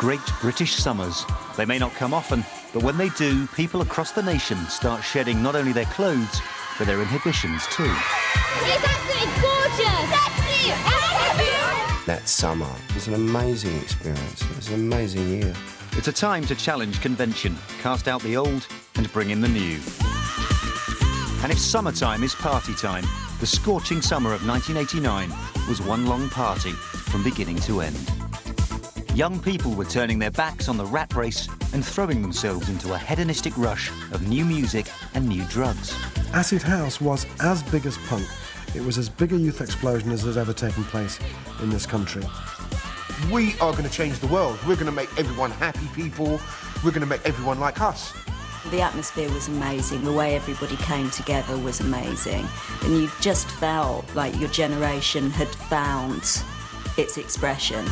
great British summers. They may not come often, but when they do, people across the nation start shedding not only their clothes, but their inhibitions too. It's absolutely gorgeous! That's it! That summer was an amazing experience. It was an amazing year. It's a time to challenge convention, cast out the old and bring in the new. And if summertime is party time, the scorching summer of 1989 was one long party from beginning to end. Young people were turning their backs on the rat race and throwing themselves into a hedonistic rush of new music and new drugs. Acid house was as big as punk. It was as big a youth explosion as has ever taken place in this country. We are going to change the world. We're going to make everyone happy people. We're going to make everyone like us. The atmosphere was amazing. The way everybody came together was amazing. And you just felt like your generation had found its expression.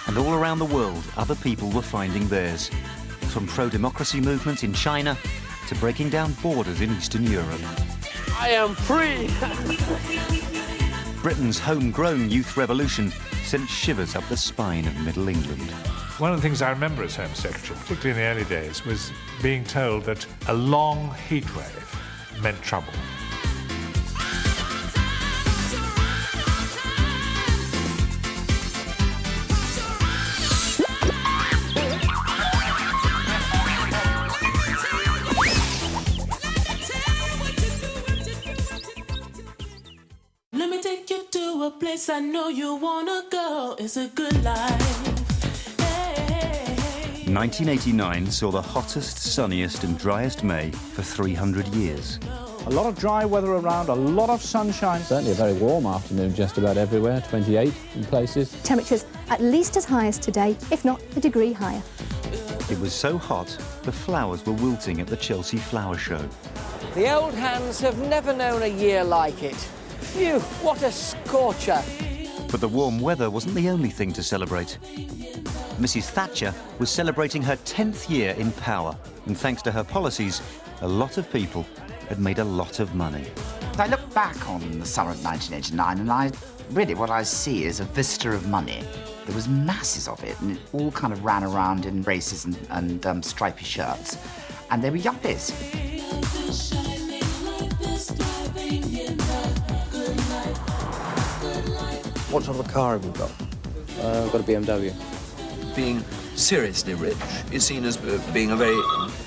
And all around the world, other people were finding theirs. From pro-democracy movements in China to breaking down borders in Eastern Europe. I am free! Britain's homegrown youth revolution sent shivers up the spine of Middle England. One of the things I remember as Home Secretary, particularly in the early days, was being told that a long heat wave meant trouble. Let me take you to a place I know you wanna go. It's a good life. 1989 saw the hottest, sunniest and driest May for 300 years. A lot of dry weather around, a lot of sunshine. Certainly a very warm afternoon just about everywhere, 28 in places. Temperatures at least as high as today, if not a degree higher. It was so hot, the flowers were wilting at the Chelsea Flower Show. The old hands have never known a year like it. Phew, what a scorcher. But the warm weather wasn't the only thing to celebrate. Mrs. Thatcher was celebrating her 10th year in power, and thanks to her policies, a lot of people had made a lot of money. I look back on the summer of 1989 and what I see is a vista of money. There was masses of it, and it all kind of ran around in races and stripy shirts, and they were yuppies. What sort of a car have you got? I've got a BMW. Being seriously rich is seen as being a very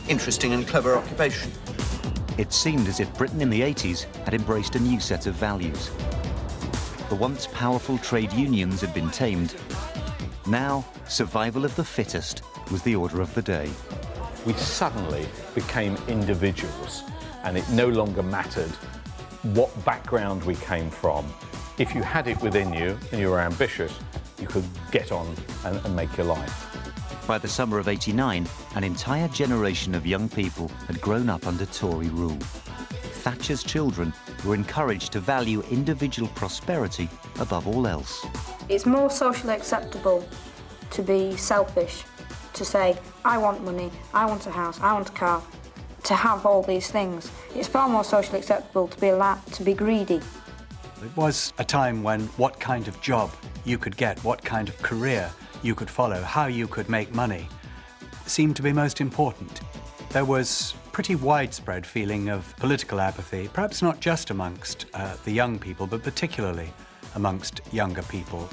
interesting and clever occupation. It seemed as if Britain in the 80s had embraced a new set of values. The once powerful trade unions had been tamed. Now, survival of the fittest was the order of the day. We suddenly became individuals, and it no longer mattered what background we came from. If you had it within you and you were ambitious, you could get on and make your life. By the summer of '89, an entire generation of young people had grown up under Tory rule. Thatcher's children were encouraged to value individual prosperity above all else. It's more socially acceptable to be selfish, to say, I want money, I want a house, I want a car, to have all these things. It's far more socially acceptable to be allowed to be greedy. It was a time when what kind of job you could get, what kind of career you could follow, how you could make money, seemed to be most important. There was pretty widespread feeling of political apathy, perhaps not just amongst the young people, but particularly amongst younger people.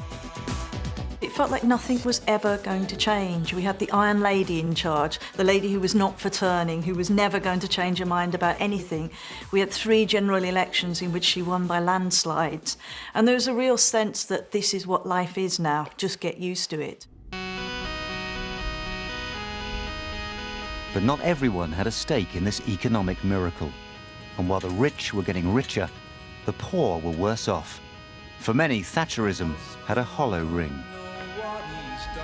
It felt like nothing was ever going to change. We had the Iron Lady in charge, the lady who was not for turning, who was never going to change her mind about anything. We had 3 general elections in which she won by landslides. And there was a real sense that this is what life is now, just get used to it. But not everyone had a stake in this economic miracle. And while the rich were getting richer, the poor were worse off. For many, Thatcherism had a hollow ring.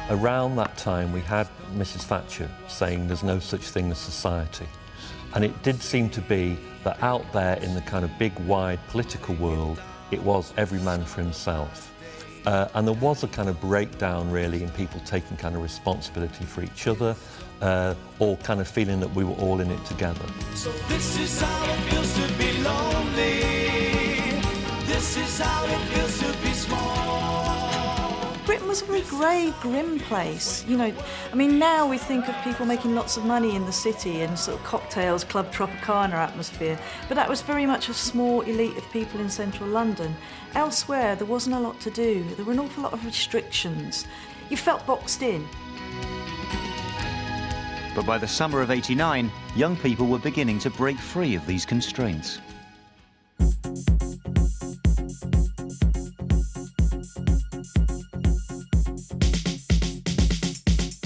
Around that time, we had Mrs. Thatcher saying there's no such thing as society. And it did seem to be that out there in the kind of big, wide political world, it was every man for himself. And there was a kind of breakdown, really, in people taking kind of responsibility for each other, or kind of feeling that we were all in it together. So this is how it feels to be lonely. This is how it feels to be small. Britain was a very grey, grim place. You know, I mean, now we think of people making lots of money in the city and sort of cocktails, Club Tropicana atmosphere, but that was very much a small elite of people in central London. Elsewhere, there wasn't a lot to do. There were an awful lot of restrictions. You felt boxed in. But by the summer of '89, young people were beginning to break free of these constraints.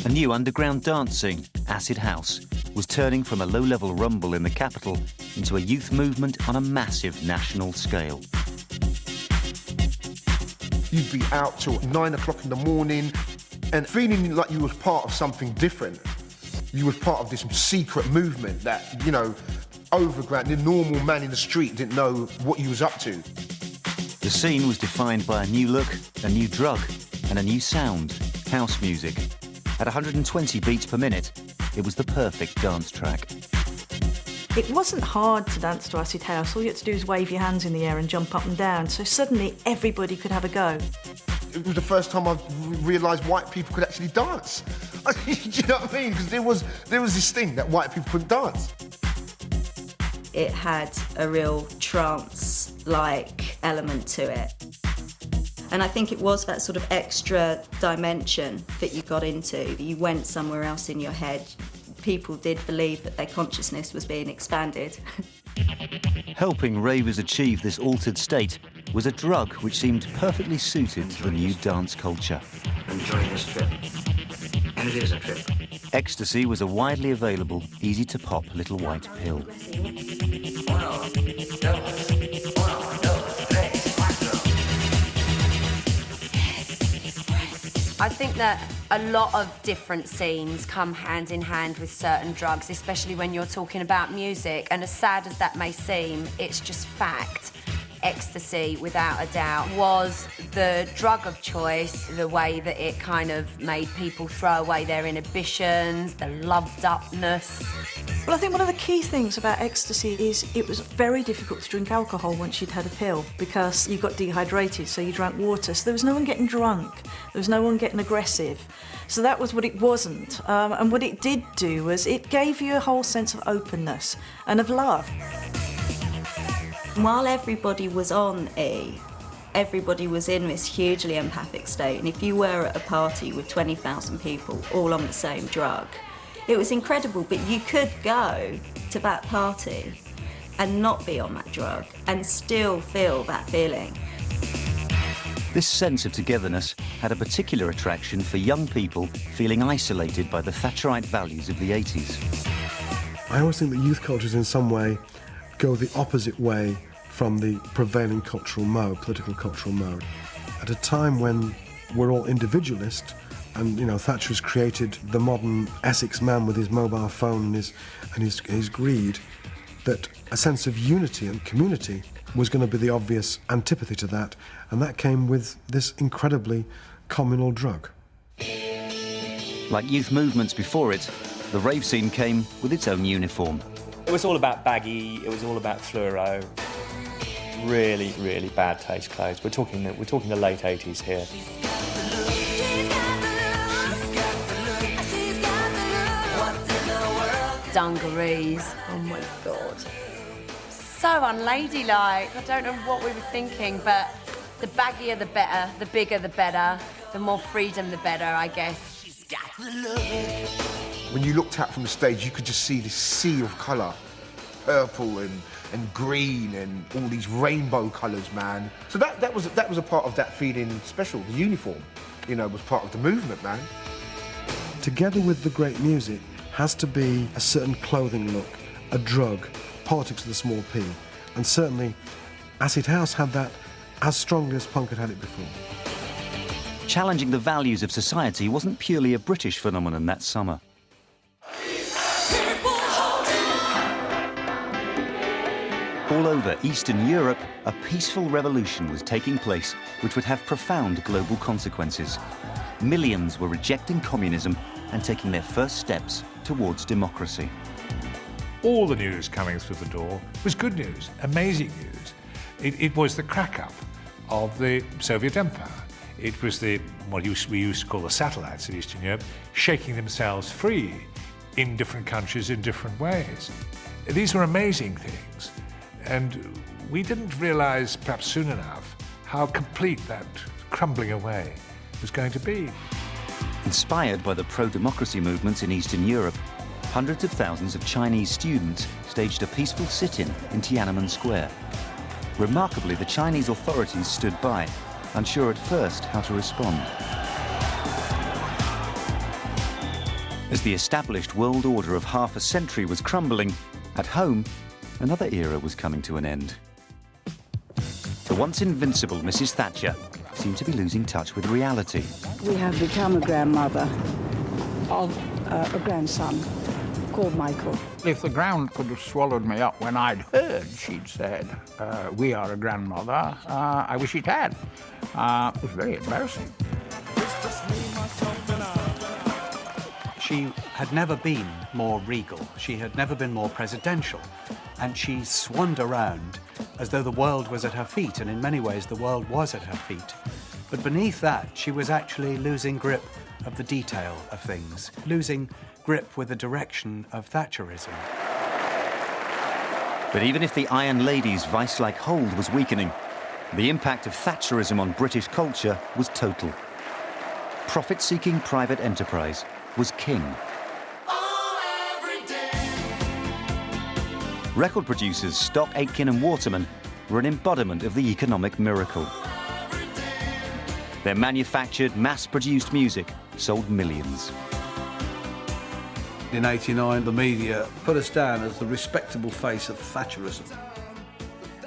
A new underground dance scene, Acid House, was turning from a low-level rumble in the capital into a youth movement on a massive national scale. You'd be out till 9 o'clock in the morning and feeling like you was part of something different. You was part of this secret movement that, you know, overground, the normal man in the street didn't know what you was up to. The scene was defined by a new look, a new drug, and a new sound, house music. At 120 beats per minute, it was the perfect dance track. It wasn't hard to dance to Acid House. All you had to do was wave your hands in the air and jump up and down. So suddenly everybody could have a go. It was the first time I realised white people could actually dance. Do you know what I mean? Because there was this thing that white people couldn't dance. It had a real trance-like element to it. And I think it was that sort of extra dimension that you got into. You went somewhere else in your head. People did believe that their consciousness was being expanded. Helping ravers achieve this altered state was a drug which seemed perfectly suited to the new dance culture. Enjoying this trip. And it is a trip. Ecstasy was a widely available, easy-to-pop little white pill. I think that a lot of different scenes come hand in hand with certain drugs, especially when you're talking about music. And as sad as that may seem, it's just fact. Ecstasy, without a doubt, was the drug of choice, the way that it kind of made people throw away their inhibitions, the loved-upness. Well, I think one of the key things about ecstasy is it was very difficult to drink alcohol once you'd had a pill because you got dehydrated, so you drank water. So there was no one getting drunk. There was no one getting aggressive. So that was what it wasn't. And what it did do was it gave you a whole sense of openness and of love. While everybody was on E, everybody was in this hugely empathic state. And if you were at a party with 20,000 people all on the same drug, it was incredible, but you could go to that party and not be on that drug and still feel that feeling. This sense of togetherness had a particular attraction for young people feeling isolated by the Thatcherite values of the 80s. I always think that youth cultures in some way go the opposite way from the prevailing cultural mode, political cultural mode. At a time when we're all individualist, and you know, Thatcher has created the modern Essex man with his mobile phone and his greed, that a sense of unity and community was going to be the obvious antipathy to that, and that came with this incredibly communal drug. Like youth movements before it, the rave scene came with its own uniform. It was all about baggy, it was all about fluoro. Really, really bad taste clothes. We're talking the late 80s here. Dungarees, oh my God. So unladylike. I don't know what we were thinking, but the baggier the better, the bigger the better, the more freedom the better, I guess. When you looked out from the stage, you could just see this sea of colour. Purple and green and all these rainbow colours, man. So that was a part of that feeling special. The uniform, you know, was part of the movement, man. Together with the great music has to be a certain clothing look, a drug, politics with a small p. And certainly Acid House had that as strongly as punk had had it before. Challenging the values of society wasn't purely a British phenomenon that summer. All over Eastern Europe, a peaceful revolution was taking place which would have profound global consequences. Millions were rejecting communism and taking their first steps towards democracy. All the news coming through the door was good news, amazing news. It was the crack-up of the Soviet Empire. It was what we used to call the satellites of Eastern Europe, shaking themselves free in different countries in different ways. These were amazing things, and we didn't realize, perhaps soon enough, how complete that crumbling away was going to be. Inspired by the pro-democracy movements in Eastern Europe, hundreds of thousands of Chinese students staged a peaceful sit-in in Tiananmen Square. Remarkably, the Chinese authorities stood by, unsure at first how to respond. As the established world order of half a century was crumbling, at home, another era was coming to an end. The once invincible Mrs. Thatcher seemed to be losing touch with reality. We have become a grandmother of a grandson called Michael. If the ground could have swallowed me up when I'd heard she'd said, we are a grandmother, I wish it had. It was very embarrassing. She had never been more regal. She had never been more presidential. And she swanned around as though the world was at her feet, and in many ways the world was at her feet. But beneath that, she was actually losing grip of the detail of things, losing grip with the direction of Thatcherism. But even if the Iron Lady's vice-like hold was weakening, the impact of Thatcherism on British culture was total. Profit-seeking private enterprise was king. Record producers Stock, Aitken and Waterman were an embodiment of the economic miracle. Their manufactured, mass-produced music sold millions. In '89, the media put us down as the respectable face of Thatcherism.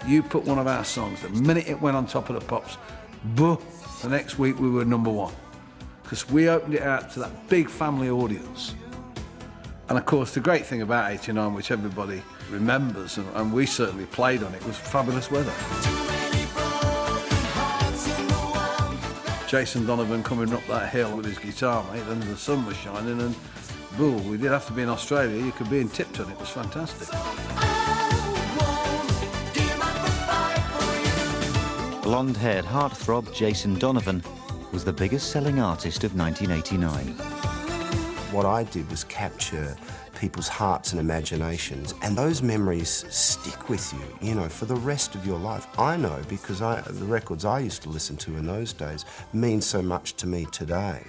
You put one of our songs, the minute it went on top of the pops, boo, the next week we were #1. Because we opened it out to that big family audience. And of course, the great thing about '89, which everybody remembers, and we certainly played on it, was fabulous weather. Jason Donovan coming up that hill with his guitar, mate, and the sun was shining, and boo, we did have to be in Australia. You could be in Tipton, it was fantastic. Blonde-haired heartthrob Jason Donovan was the biggest-selling artist of 1989. What I did was capture people's hearts and imaginations, and those memories stick with you, you know, for the rest of your life. I know because the records I used to listen to in those days mean so much to me today.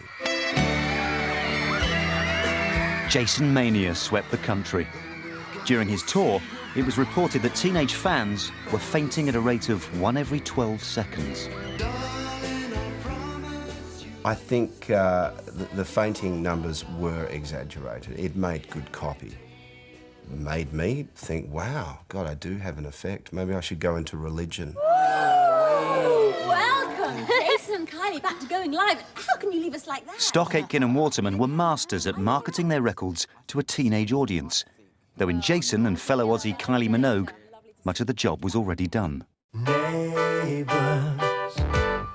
Jason Mania swept the country. During his tour, it was reported that teenage fans were fainting at a rate of 1 every 12 seconds. I think the fainting numbers were exaggerated. It made good copy. It made me think, wow, God, I do have an effect. Maybe I should go into religion. Welcome, Jason and Kylie, back to going live. How can you leave us like that? Stock, Aitken and Waterman were masters at marketing their records to a teenage audience, though in Jason and fellow Aussie Kylie Minogue, much of the job was already done. Neighbours,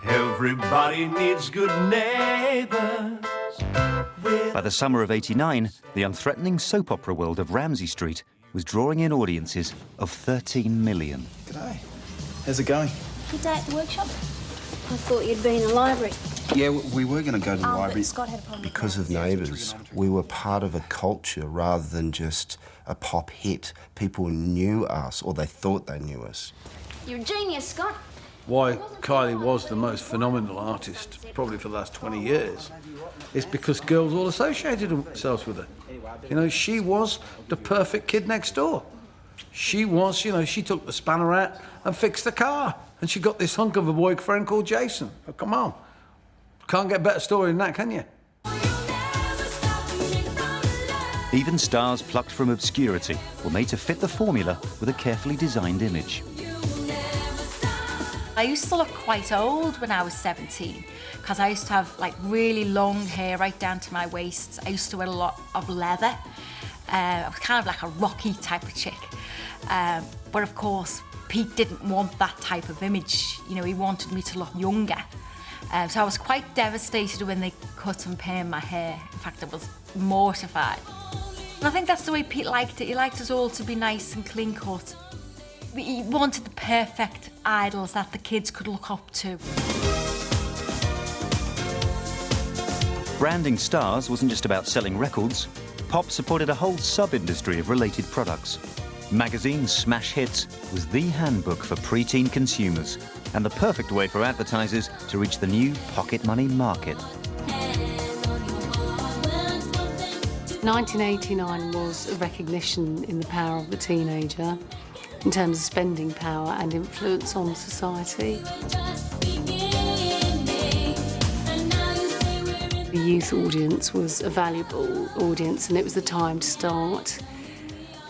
everybody needs good neighbours. By the summer of '89, the unthreatening soap opera world of Ramsay Street was drawing in audiences of 13 million. G'day. How's it going? Good day at the workshop. I thought you'd been in the library. Yeah, we were going to go to the library. Scott had a problem. Because of Neighbours, we were part of a culture rather than just a pop hit. People knew us, or they thought they knew us. You're a genius, Scott. Why Kylie was the most phenomenal artist, probably for the last 20 years, is because girls all associated themselves with her. You know, she was the perfect kid next door. She was, you know, she took the spanner out and fixed the car. And she got this hunk of a boyfriend called Jason. Oh, come on. Can't get a better story than that, can you? Even stars plucked from obscurity were made to fit the formula with a carefully designed image. I used to look quite old when I was 17 because I used to have like really long hair right down to my waist. I used to wear a lot of leather. I was kind of like a rocky type of chick. But of course, Pete didn't want that type of image. You know, he wanted me to look younger. So I was quite devastated when they cut and permed my hair. In fact, I was mortified. And I think that's the way Pete liked it. He liked us all to be nice and clean cut. He wanted the perfect idols that the kids could look up to. Branding stars wasn't just about selling records. Pop supported a whole sub-industry of related products. Magazine's Smash Hits was the handbook for preteen consumers and the perfect way for advertisers to reach the new pocket money market. 1989 was a recognition in the power of the teenager in terms of spending power and influence on society. The youth audience was a valuable audience, and it was the time to start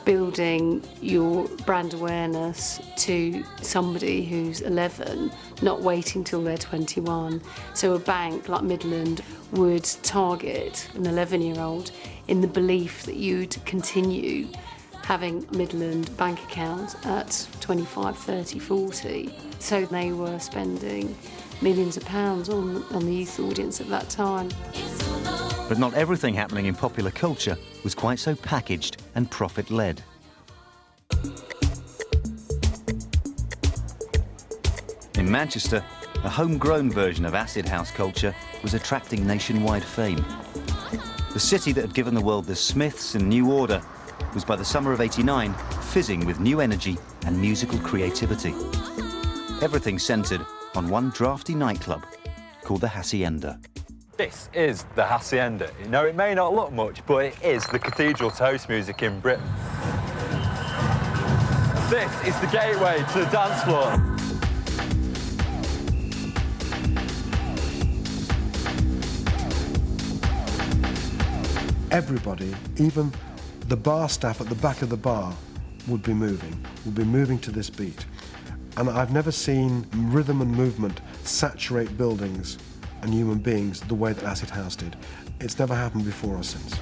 building your brand awareness to somebody who's 11, not waiting till they're 21. So a bank like Midland would target an 11-year-old in the belief that you'd continue having a Midland bank account at 25, 30, 40. So they were spending millions of pounds on the youth audience at that time. But not everything happening in popular culture was quite so packaged and profit-led. In Manchester, a homegrown version of acid house culture was attracting nationwide fame. The city that had given the world the Smiths and New Order was by the summer of '89 fizzing with new energy and musical creativity. Everything centred on one drafty nightclub called the Hacienda. This is the Hacienda. You know, it may not look much, but it is the cathedral to house music in Britain. This is the gateway to the dance floor. Everybody, even the bar staff at the back of the bar, would be moving to this beat. And I've never seen rhythm and movement saturate buildings and human beings the way that Acid House did. It's never happened before or since.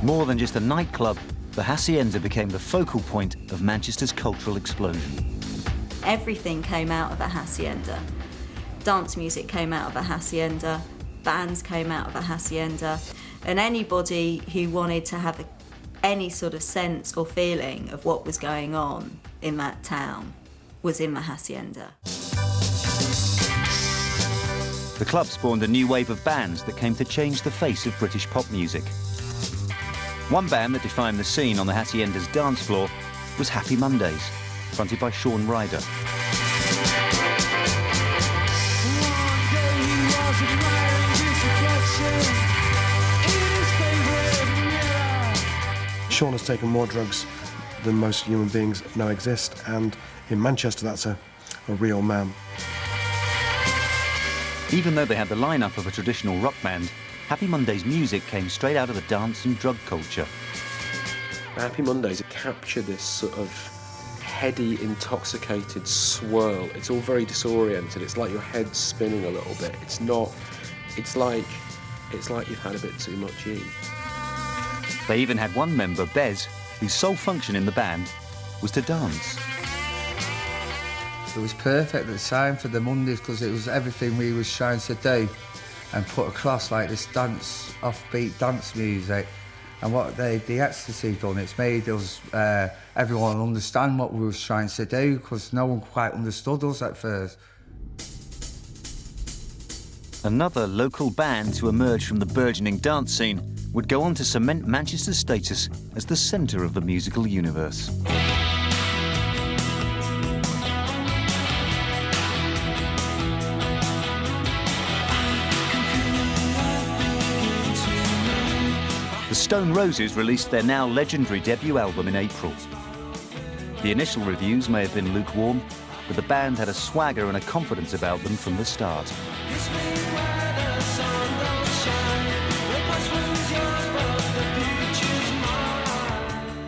More than just a nightclub, the Hacienda became the focal point of Manchester's cultural explosion. Everything came out of a Hacienda. Dance music came out of a Hacienda, bands came out of a Hacienda, and anybody who wanted to have any sort of sense or feeling of what was going on in that town was in the Hacienda. The club spawned a new wave of bands that came to change the face of British pop music. One band that defined the scene on the Hacienda's dance floor was Happy Mondays, fronted by Shaun Ryder. Shaun has taken more drugs than most human beings know exist, and in Manchester that's a real man. Even though they had the lineup of a traditional rock band, Happy Mondays music came straight out of the dance and drug culture. Happy Mondays capture this sort of heady, intoxicated swirl. It's all very disoriented. It's like your head's spinning a little bit. It's like you've had a bit too much eat. They even had one member, Bez, whose sole function in the band was to dance. It was perfect at the time for the Mondays because it was everything we was trying to do and put across like this dance, offbeat dance music. And what the ecstasy done, it's made us, everyone understand what we was trying to do because no one quite understood us at first. Another local band to emerge from the burgeoning dance scene would go on to cement Manchester's status as the centre of the musical universe. The Stone Roses released their now legendary debut album in April. The initial reviews may have been lukewarm, but the band had a swagger and a confidence about them from the start.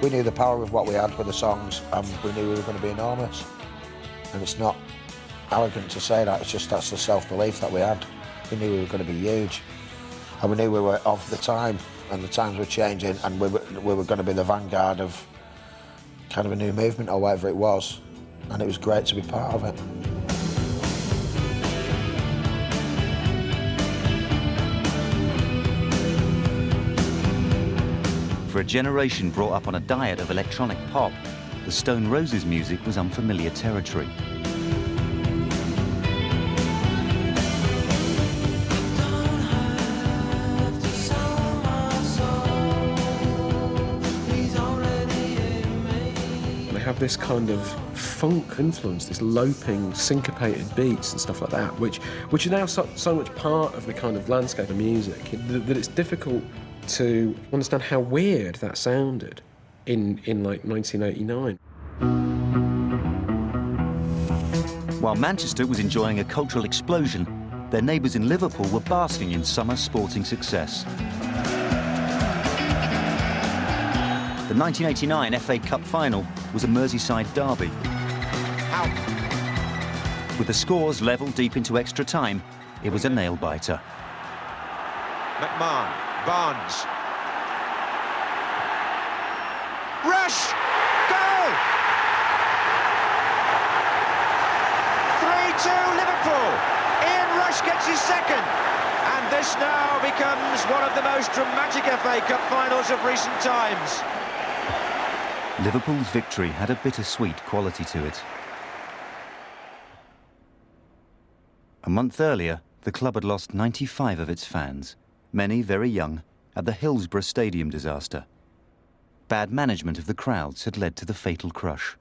We knew the power of what we had with the songs, and we knew we were going to be enormous. And it's not arrogant to say that, it's just that's the self-belief that we had. We knew we were going to be huge. And we knew we were of the time, and the times were changing, and we were going to be the vanguard of kind of a new movement or whatever it was. And it was great to be part of it. For a generation brought up on a diet of electronic pop, the Stone Roses music was unfamiliar territory. have this kind of funk influence, this loping, syncopated beats and stuff like that, which is now so much part of the kind of landscape of music that it's difficult to understand how weird that sounded in like 1989. While Manchester was enjoying a cultural explosion, their neighbours in Liverpool were basking in summer sporting success. The 1989 FA Cup final was a Merseyside derby. With the scores level deep into extra time, it was a nail-biter. McMahon, Barnes. Rush! Goal! 3-2 Liverpool. Ian Rush gets his second. And this now becomes one of the most dramatic FA Cup finals of recent times. Liverpool's victory had a bittersweet quality to it. A month earlier, the club had lost 95 of its fans, many very young, at the Hillsborough Stadium disaster. Bad management of the crowds had led to the fatal crush.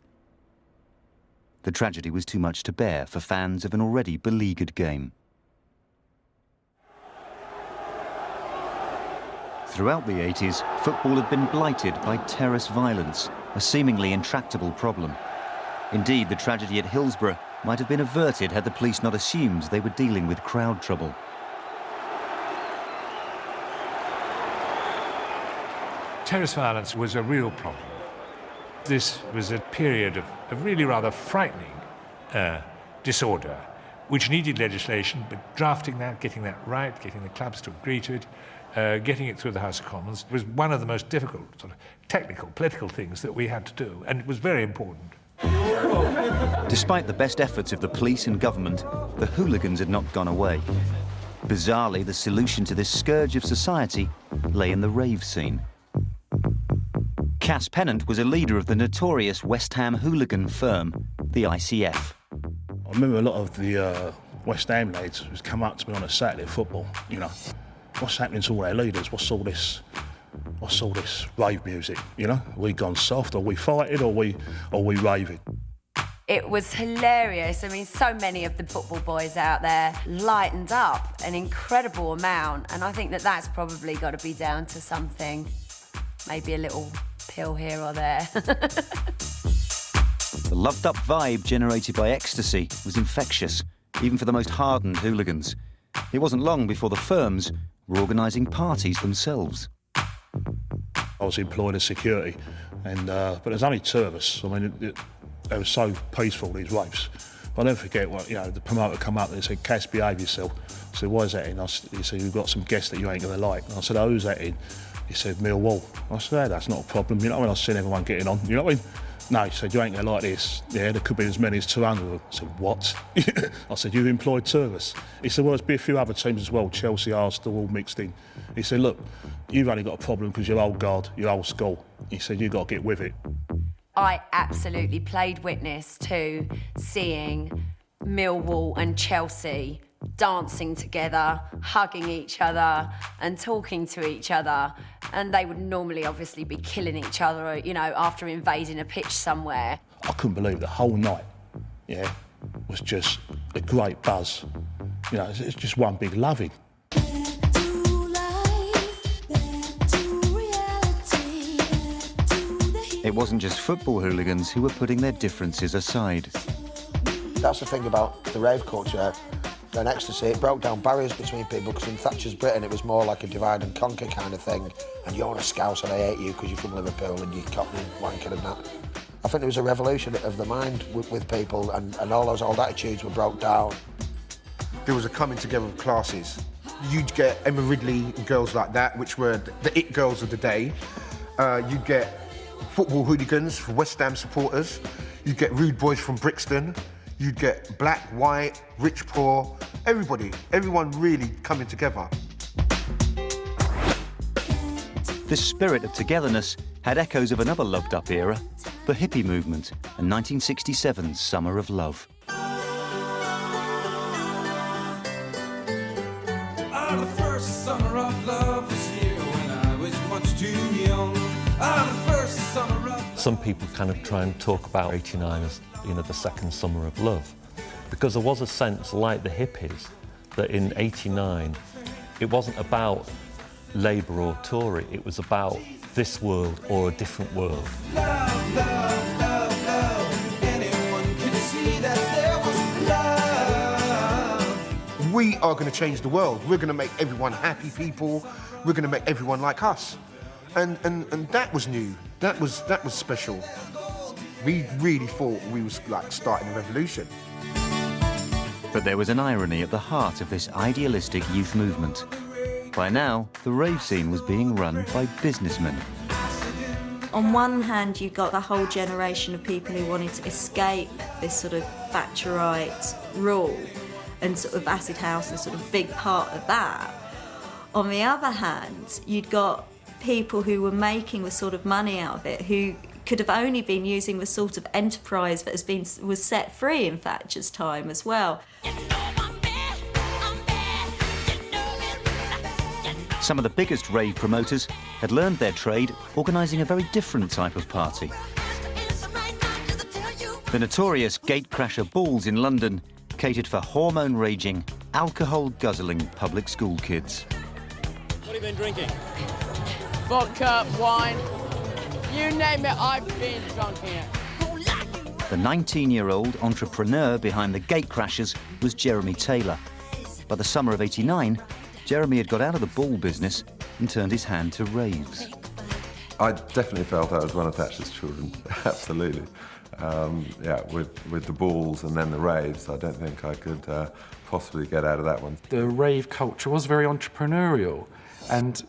The tragedy was too much to bear for fans of an already beleaguered game. Throughout the 80s, football had been blighted by terrorist violence, a seemingly intractable problem. Indeed, the tragedy at Hillsborough might have been averted had the police not assumed they were dealing with crowd trouble. Terrorist violence was a real problem. This was a period of really rather frightening disorder, which needed legislation, but drafting that, getting that right, getting the clubs to agree to it, getting it through the House of Commons was one of the most difficult, sort of technical, political things that we had to do, and it was very important. Despite the best efforts of the police and government, the hooligans had not gone away. Bizarrely, the solution to this scourge of society lay in the rave scene. Cass Pennant was a leader of the notorious West Ham hooligan firm, the ICF. I remember a lot of the West Ham lads who come up to me on a Saturday football, you know, what's happening to all our leaders? What's all this rave music? You know, are we gone soft? Are we fighting? Or are we raving? It was hilarious. I mean, so many of the football boys out there lightened up an incredible amount, and I think that that's probably got to be down to something, maybe a little pill here or there. The loved-up vibe generated by ecstasy was infectious, even for the most hardened hooligans. It wasn't long before the firms were organising parties themselves. I was employed as security, but there's only two of us. I mean, they were so peaceful, these raves. I'll never forget what, you know, the promoter come up and said, "Cass, behave yourself." I said, "Why is that in?" He said, "We've got some guests that you ain't going to like." And I said, "Oh, who's that in?" He said, "Millwall." I said, "Hey, that's not a problem. You know what I mean? I've seen everyone getting on. You know what I mean?" No, he said, "You ain't going to like this. Yeah, there could be as many as 200 of them." I said, "What?" I said, "You've employed two of us." He said, "Well, there's be a few other teams as well, Chelsea, Arsenal, all mixed in." He said, "Look, you've only got a problem because you're old guard, you're old school." He said, "You've got to get with it." I absolutely played witness to seeing Millwall and Chelsea dancing together, hugging each other and talking to each other. And they would normally obviously be killing each other, you know, after invading a pitch somewhere. I couldn't believe the whole night, yeah, was just a great buzz. You know, it's just one big loving. It wasn't just football hooligans who were putting their differences aside. That's the thing about the rave culture and ecstasy. It broke down barriers between people, because in Thatcher's Britain it was more like a divide and conquer kind of thing. And you're a Scouse and I hate you because you're from Liverpool and you're Cockney wanker and that. I think there was a revolution of the mind with people, and all those old attitudes were broke down. There was a coming together of classes. You'd get Emma Ridley and girls like that, which were the it girls of the day. You'd get football hooligans for West Ham supporters. You'd get rude boys from Brixton. You'd get black, white, rich, poor, everyone really coming together. This spirit of togetherness had echoes of another loved-up era, the hippie movement and 1967's Summer of Love. The first summer of love was here when I was much too young. The first summer of love. Some people kind of try and talk about 89 as, you know, the second summer of love, because there was a sense, like the hippies, that in 89 it wasn't about Labour or Tory, it was about this world or a different world. Love, love, love, love. Anyone could see that there was love. We are going to change the world. We're going to make everyone happy people. We're going to make everyone like us. And that was new. That was special. We really thought we was like starting a revolution. But there was an irony at the heart of this idealistic youth movement. By now, the rave scene was being run by businessmen. On one hand, you got a whole generation of people who wanted to escape this sort of Thatcherite rule, and sort of acid house is sort of a big part of that. On the other hand, you'd got people who were making the sort of money out of it, who could have only been using the sort of enterprise that was set free in Thatcher's time as well. Some of the biggest rave promoters had learned their trade organising a very different type of party. The notorious gatecrasher balls in London catered for hormone-raging, alcohol-guzzling public school kids. What have you been drinking? Vodka, wine, you name it, I've been drunk here. The 19-year-old entrepreneur behind the gatecrashers was Jeremy Taylor. By the summer of '89, Jeremy had got out of the ball business and turned his hand to raves. I definitely felt I was one of Thatcher's children, absolutely. Yeah, with the balls and then the raves, I don't think I could possibly get out of that one. The rave culture was very entrepreneurial, and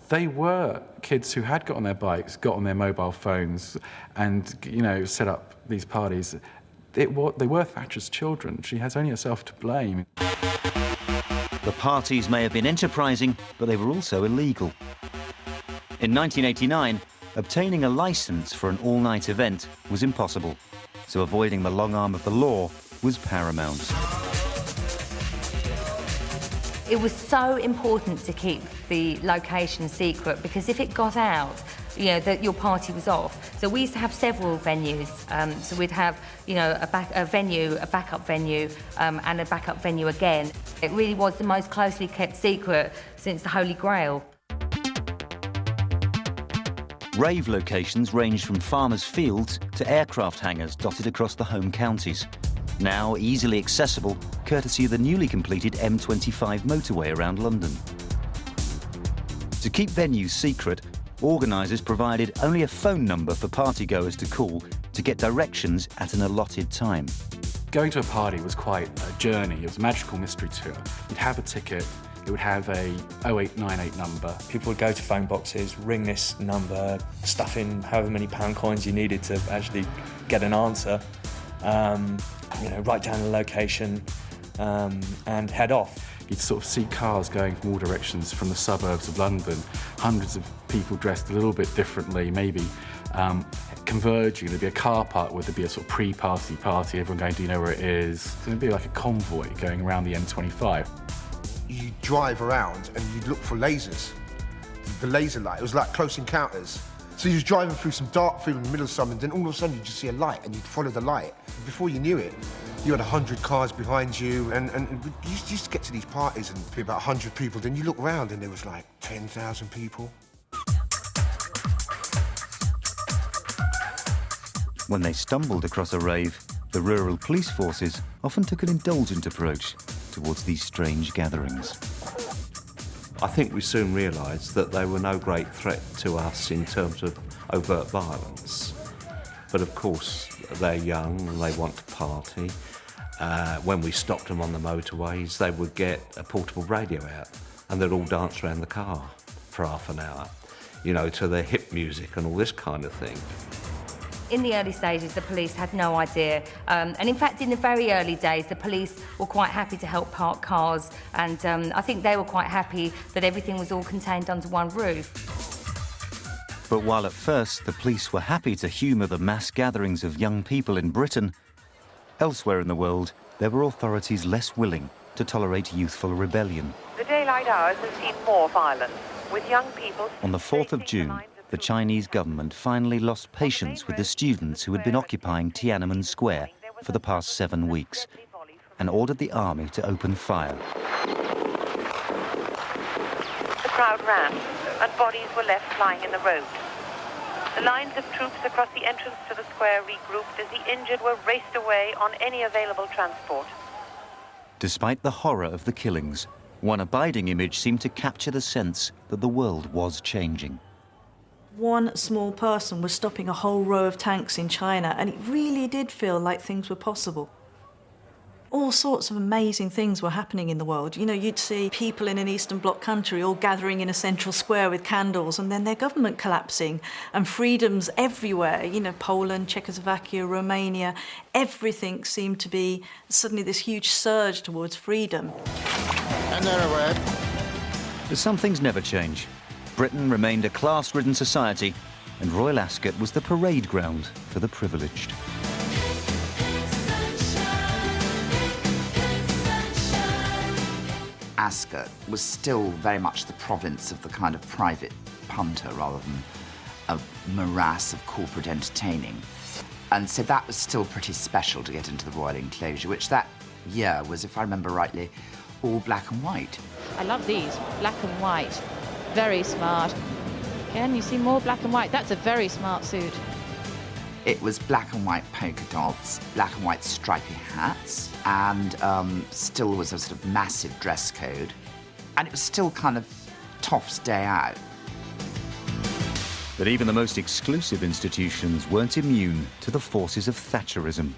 they were kids who had got on their bikes, got on their mobile phones, and, you know, set up these parties. They were Thatcher's children. She has only herself to blame. The parties may have been enterprising, but they were also illegal. In 1989, obtaining a licence for an all-night event was impossible, so avoiding the long arm of the law was paramount. It was so important to keep the location secret, because if it got out, you know, that your party was off. So we used to have several venues. So we'd have, you know, a backup venue, and a backup venue again. It really was the most closely kept secret since the Holy Grail. Rave locations ranged from farmers' fields to aircraft hangars dotted across the home counties. Now easily accessible, courtesy of the newly completed M25 motorway around London. To keep venues secret, organisers provided only a phone number for partygoers to call to get directions at an allotted time. Going to a party was quite a journey. It was a magical mystery tour. You'd have a ticket, it would have a 0898 number. People would go to phone boxes, ring this number, stuff in however many pound coins you needed to actually get an answer, you know, write down the location, and head off. You'd sort of see cars going from all directions from the suburbs of London, hundreds of people dressed a little bit differently, maybe converging. There'd be a car park where there'd be a sort of pre-party party, everyone going, do you know where it is? So it'd be like a convoy going around the M25. You drive around and you'd look for lasers. The laser light, it was like Close Encounters. So you was driving through some dark field in the middle of something, then all of a sudden you'd just see a light and you'd follow the light. Before you knew it, you had 100 cars behind you, and you used to get to these parties and be about 100 people, then you look around and there was like 10,000 people. When they stumbled across a rave, the rural police forces often took an indulgent approach towards these strange gatherings. I think we soon realised that they were no great threat to us in terms of overt violence. But of course, they're young and they want to party. When we stopped them on the motorways, they would get a portable radio out and they'd all dance around the car for half an hour, you know, to the hip music and all this kind of thing. In the early stages, the police had no idea. And in fact, in the very early days, the police were quite happy to help park cars. And I think they were quite happy that everything was all contained under one roof. But while at first the police were happy to humour the mass gatherings of young people in Britain, elsewhere in the world, there were authorities less willing to tolerate youthful rebellion. The daylight hours have seen more violence, with young people... On the 4th of June, the Chinese government finally lost patience with the students who had been occupying Tiananmen Square for the past 7 weeks and ordered the army to open fire. The crowd ran, and bodies were left lying in the road. The lines of troops across the entrance to the square regrouped as the injured were raced away on any available transport. Despite the horror of the killings, one abiding image seemed to capture the sense that the world was changing. One small person was stopping a whole row of tanks in China, and it really did feel like things were possible. All sorts of amazing things were happening in the world. You know, you'd see people in an Eastern Bloc country all gathering in a central square with candles, and then their government collapsing, and freedoms everywhere. You know, Poland, Czechoslovakia, Romania, everything seemed to be suddenly this huge surge towards freedom. And they're aware. But some things never change. Britain remained a class-ridden society, and Royal Ascot was the parade ground for the privileged. Ascot was still very much the province of the kind of private punter rather than a morass of corporate entertaining. And so that was still pretty special to get into the royal enclosure, which that year was, if I remember rightly, all black and white. I love these, black and white. Very smart. Again, you see more black and white. That's a very smart suit. It was black and white polka dots, black and white stripy hats, and still was a sort of massive dress code. And it was still kind of toff's day out. But even the most exclusive institutions weren't immune to the forces of Thatcherism.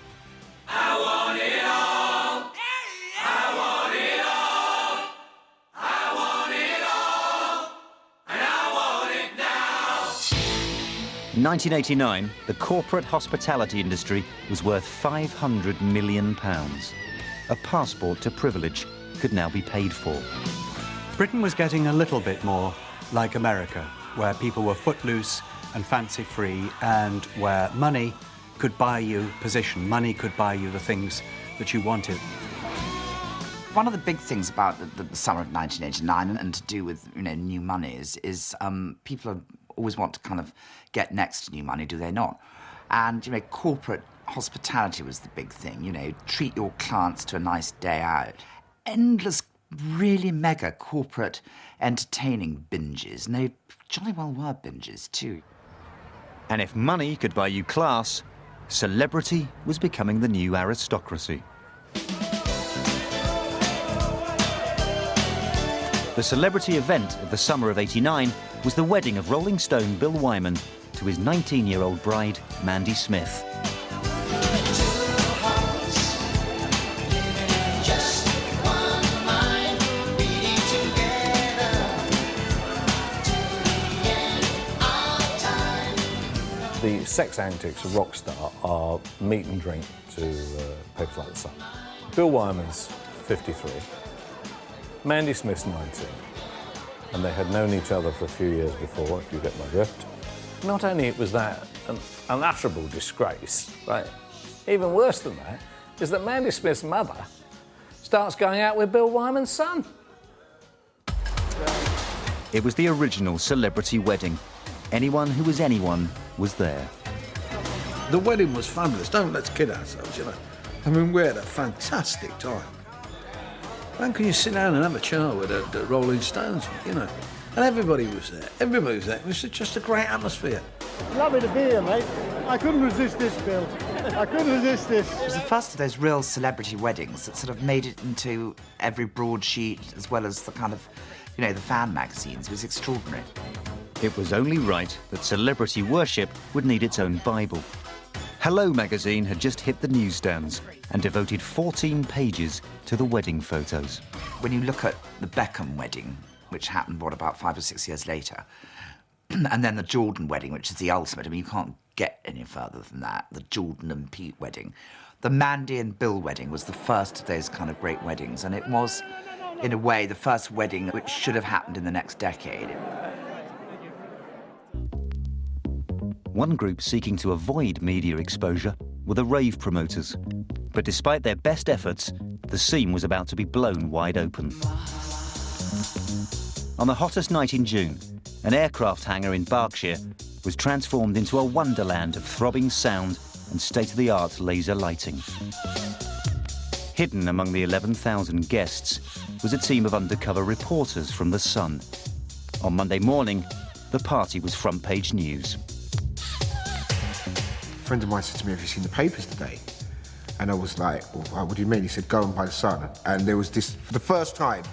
In 1989, the corporate hospitality industry was worth £500 million. A passport to privilege could now be paid for. Britain was getting a little bit more like America, where people were footloose and fancy-free, and where money could buy you position, money could buy you the things that you wanted. One of the big things about the summer of 1989, and to do with, you know, new money, is people always want to kind of get next to new money, do they not? And, you know, corporate hospitality was the big thing, you know, treat your clients to a nice day out. Endless, really mega corporate entertaining binges, and they jolly well were binges too. And if money could buy you class, celebrity was becoming the new aristocracy. The celebrity event of the summer of '89 was the wedding of Rolling Stone Bill Wyman to his 19-year-old bride, Mandy Smith. The sex antics of rock star are meat and drink to papers like The Sun. Bill Wyman's 53. Mandy Smith's 19, and they had known each other for a few years before, if you get my drift. Not only was that an unutterable disgrace, right? Even worse than that is that Mandy Smith's mother starts going out with Bill Wyman's son. It was the original celebrity wedding. Anyone who was anyone was there. The wedding was fabulous. Don't let's kid ourselves, you know. I mean, we had a fantastic time. How can you sit down and have a chat with the Rolling Stones, you know? And everybody was there. Everybody was there. It was just a great atmosphere. Lovely to be here, mate. I couldn't resist this, Bill. I couldn't resist this. It was the first of those real celebrity weddings that sort of made it into every broadsheet, as well as the kind of, you know, the fan magazines. It was extraordinary. It was only right that celebrity worship would need its own Bible. Hello magazine had just hit the newsstands and devoted 14 pages to the wedding photos. When you look at the Beckham wedding, which happened, about 5 or 6 years later, and then the Jordan wedding, which is the ultimate, I mean, you can't get any further than that, the Jordan and Pete wedding. The Mandy and Bill wedding was the first of those kind of great weddings, and it was, in a way, the first wedding which should have happened in the next decade. One group seeking to avoid media exposure were the rave promoters. But despite their best efforts, the seam was about to be blown wide open. On the hottest night in June, an aircraft hangar in Berkshire was transformed into a wonderland of throbbing sound and state-of-the-art laser lighting. Hidden among the 11,000 guests was a team of undercover reporters from The Sun. On Monday morning, the party was front-page news. A friend of mine said to me, "Have you seen the papers today?" And I was like, well, "What do you mean?" He said, "Go and buy The Sun." And there was this, for the first time,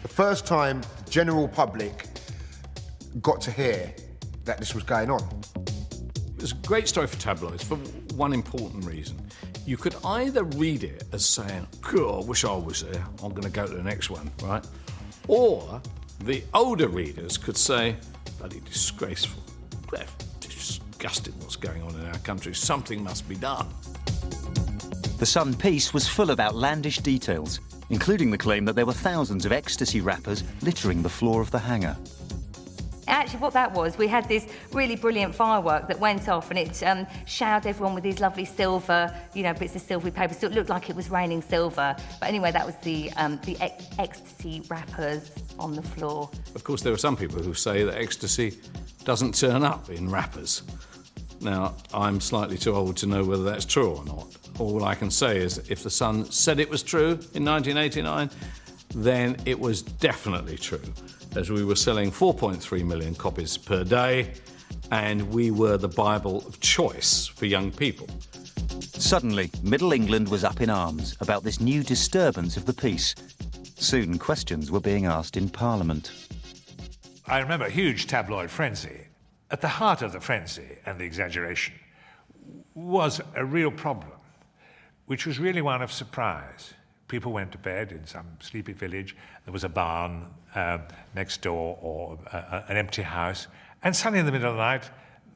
the general public got to hear that this was going on. It was a great story for tabloids for one important reason. You could either read it as saying, "God, I wish I was there, I'm going to go to the next one," right? Or the older readers could say, "Bloody disgraceful. Disgusting what's going on in our country. Something must be done." The Sun piece was full of outlandish details, including the claim that there were thousands of ecstasy wrappers littering the floor of the hangar. Actually, what that was, we had this really brilliant firework that went off, and it showered everyone with these lovely silver, bits of silvery paper, so it looked like it was raining silver. But anyway, that was the ecstasy wrappers on the floor. Of course, there are some people who say that ecstasy doesn't turn up in wrappers. Now, I'm slightly too old to know whether that's true or not. All I can say is that if The Sun said it was true in 1989, then it was definitely true, as we were selling 4.3 million copies per day, and we were the Bible of choice for young people. Suddenly, Middle England was up in arms about this new disturbance of the peace. Soon, questions were being asked in Parliament. I remember a huge tabloid frenzy. At the heart of the frenzy and the exaggeration was a real problem, which was really one of surprise. People went to bed in some sleepy village. There was a barn next door or an empty house. And suddenly in the middle of the night,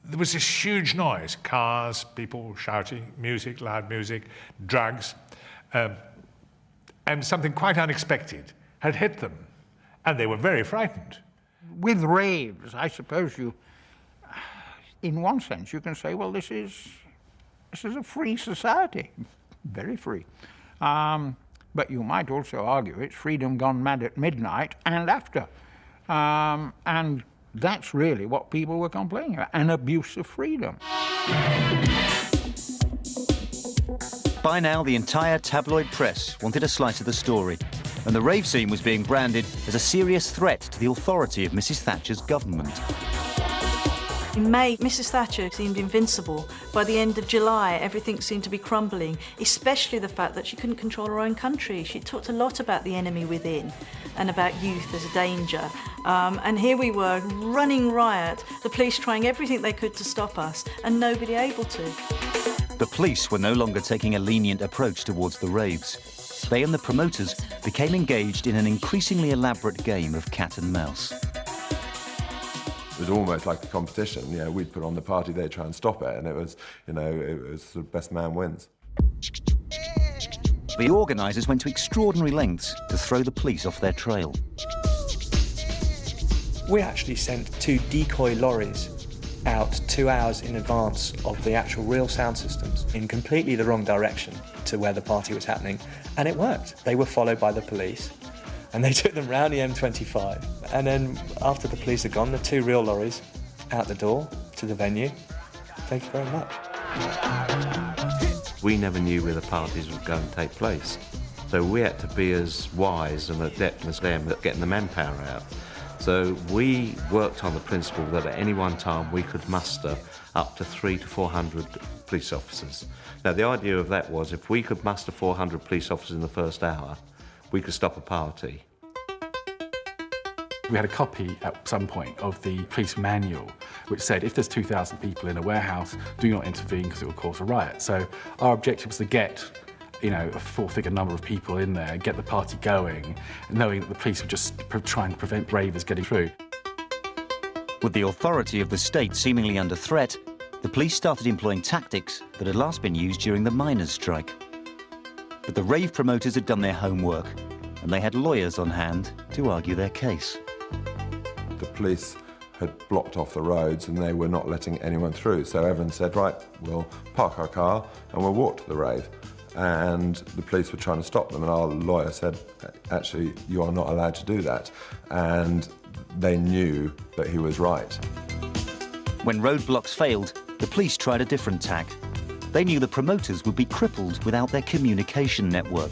there was this huge noise. Cars, people shouting, music, loud music, drugs. And something quite unexpected had hit them. And they were very frightened. With raves, I suppose in one sense, you can say, well, this is a free society. Very free. But you might also argue it's freedom gone mad at midnight and after. And that's really what people were complaining about, an abuse of freedom. By now, the entire tabloid press wanted a slice of the story, and the rave scene was being branded as a serious threat to the authority of Mrs. Thatcher's government. In May, Mrs. Thatcher seemed invincible. By the end of July, everything seemed to be crumbling, especially the fact that she couldn't control her own country. She talked a lot about the enemy within and about youth as a danger. And here we were, running riot, the police trying everything they could to stop us, and nobody able to. The police were no longer taking a lenient approach towards the raves. They and the promoters became engaged in an increasingly elaborate game of cat and mouse. It was almost like a competition. We'd put on the party, they'd try and stop it, and it was sort of best man wins. The organisers went to extraordinary lengths to throw the police off their trail. We actually sent 2 decoy lorries out 2 hours in advance of the actual real sound systems in completely the wrong direction to where the party was happening, and it worked. They were followed by the police, and they took them round the M25. And then after the police had gone, the 2 real lorries out the door to the venue. Thank you very much. We never knew where the parties were going to take place. So we had to be as wise and adept as them at getting the manpower out. So we worked on the principle that at any one time we could muster up to 300 to 400 police officers. Now the idea of that was if we could muster 400 police officers in the first hour, we could stop a party. We had a copy at some point of the police manual which said if there's 2,000 people in a warehouse, do not intervene because it will cause a riot. So our objective was to get a 4-figure number of people in there, get the party going, knowing that the police would just try and prevent ravers getting through. With the authority of the state seemingly under threat, the police started employing tactics that had last been used during the miners' strike. But the rave promoters had done their homework, and they had lawyers on hand to argue their case. The police had blocked off the roads and they were not letting anyone through. So everyone said, right, we'll park our car and we'll walk to the rave. and the police were trying to stop them, and our lawyer said, actually, you are not allowed to do that. And they knew that he was right. When roadblocks failed, the police tried a different tack. They knew the promoters would be crippled without their communication network.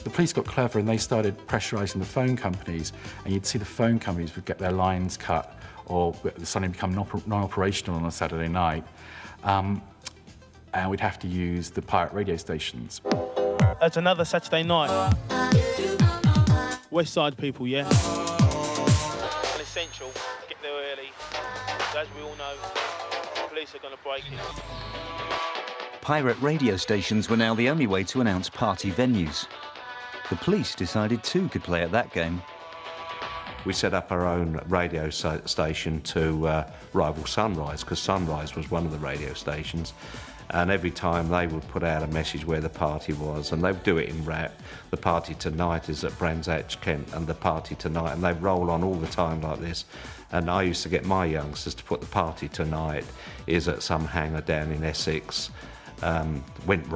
The police got clever and they started pressurising the phone companies, and you'd see the phone companies would get their lines cut or suddenly become non-operational on a Saturday night. And we'd have to use the pirate radio stations. It's another Saturday night. West Side people, yeah? An essential, get there early. As we all know, the police are going to break in. Pirate radio stations were now the only way to announce party venues. The police decided two could play at that game. We set up our own radio station to rival Sunrise, because Sunrise was one of the radio stations. And every time they would put out a message where the party was, and they'd do it in rap. The party tonight is at Brands Hatch, Kent, and the party tonight, and they'd roll on all the time like this. And I used to get my youngsters to put the party tonight is at some hangar down in Essex. Went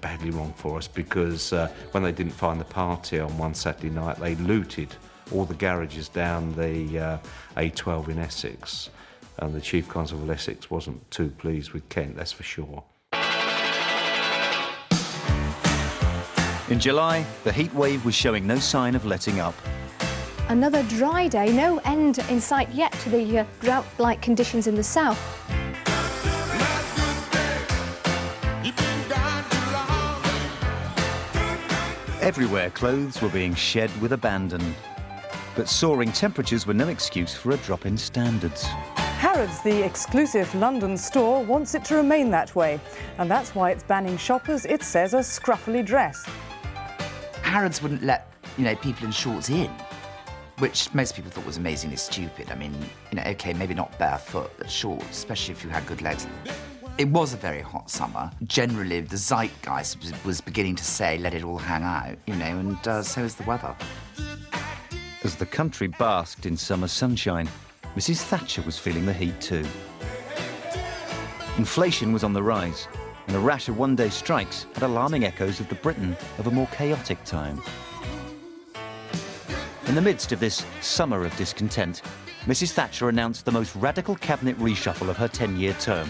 badly wrong for us, because when they didn't find the party on one Saturday night, they looted all the garages down the A12 in Essex. And the Chief Constable of Essex wasn't too pleased with Kent, that's for sure. In July, the heat wave was showing no sign of letting up. Another dry day, no end in sight yet to the drought-like conditions in the south. Everywhere, clothes were being shed with abandon. But soaring temperatures were no excuse for a drop in standards. Harrods, the exclusive London store, wants it to remain that way. And that's why it's banning shoppers, it says, are scruffily dressed. Harrods wouldn't let, people in shorts in, which most people thought was amazingly stupid. I mean, OK, maybe not barefoot, but shorts, especially if you had good legs. It was a very hot summer. Generally, the zeitgeist was beginning to say, let it all hang out, and so is the weather. As the country basked in summer sunshine, Mrs. Thatcher was feeling the heat too. Inflation was on the rise, and a rash of one-day strikes had alarming echoes of the Britain of a more chaotic time. In the midst of this summer of discontent, Mrs. Thatcher announced the most radical cabinet reshuffle of her 10-year term.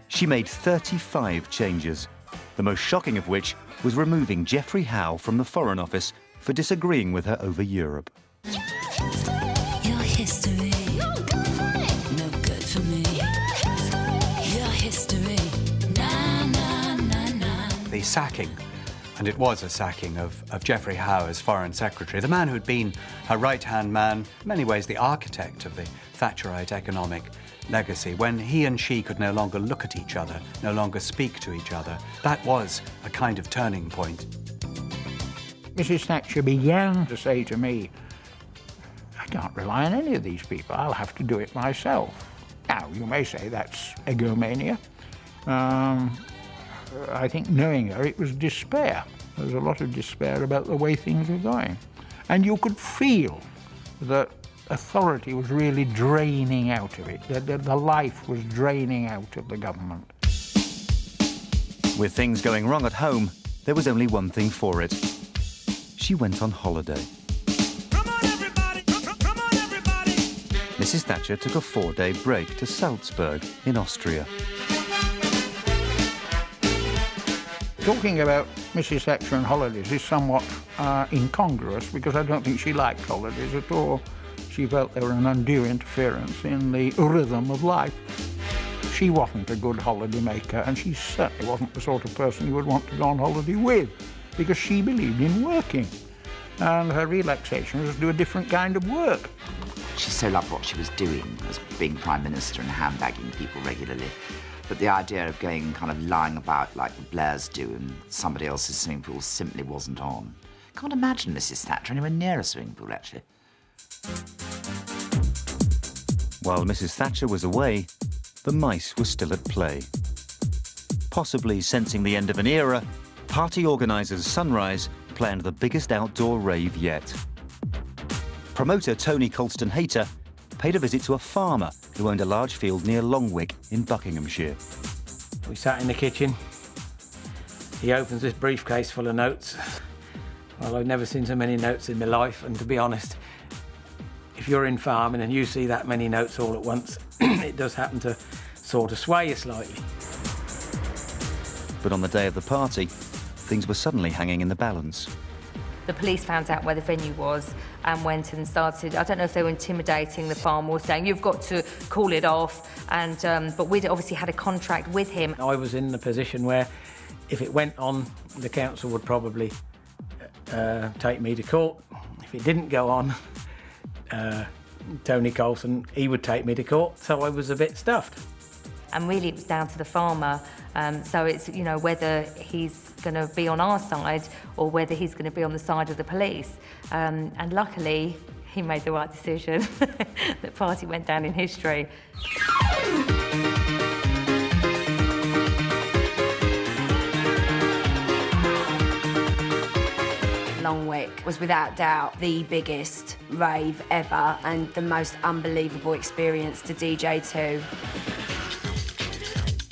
She made 35 changes, the most shocking of which was removing Geoffrey Howe from the Foreign Office for disagreeing with her over Europe. Your history, no good for me. Your history, The sacking, and it was a sacking of Geoffrey Howe as Foreign Secretary, the man who'd been her right-hand man, in many ways the architect of the Thatcherite economic legacy. When he and she could no longer look at each other, no longer speak to each other, that was a kind of turning point. Mrs. Thatcher began to say to me, I can't rely on any of these people, I'll have to do it myself. Now, you may say that's egomania. I think knowing her, it was despair. There was a lot of despair about the way things were going. And you could feel that authority was really draining out of it, that the life was draining out of the government. With things going wrong at home, there was only one thing for it. She went on holiday. Mrs. Thatcher took a 4-day break to Salzburg in Austria. Talking about Mrs. Thatcher and holidays is somewhat incongruous, because I don't think she liked holidays at all. She felt they were an undue interference in the rhythm of life. She wasn't a good holiday maker, and she certainly wasn't the sort of person you would want to go on holiday with, because she believed in working. And her relaxation was to do a different kind of work. She so loved what she was doing, as being Prime Minister and handbagging people regularly. But the idea of going kind of lying about like the Blairs do in somebody else's swimming pool simply wasn't on. Can't imagine Mrs. Thatcher anywhere near a swimming pool, actually. While Mrs. Thatcher was away, the mice were still at play. Possibly sensing the end of an era, party organisers Sunrise planned the biggest outdoor rave yet. Promoter Tony Colston-Hayter paid a visit to a farmer who owned a large field near Longwick in Buckinghamshire. We sat in the kitchen, He opens this briefcase full of notes. Well, I've never seen so many notes in my life, and to be honest, if you're in farming and you see that many notes all at once, it does happen to sort of sway you slightly. But on the day of the party, things were suddenly hanging in the balance. The police found out where the venue was and went and started, I don't know if they were intimidating the farmer or saying, you've got to call it off, and but we'd obviously had a contract with him. I was in the position where if it went on, the council would probably take me to court. If it didn't go on, Tony Colson, he would take me to court, so I was a bit stuffed. And really it was down to the farmer, so it's, you know, whether he's going to be on our side or whether he's going to be on the side of the police. And luckily, he made the right decision. The party went down in history. Longwick was without doubt the biggest rave ever and the most unbelievable experience to DJ to.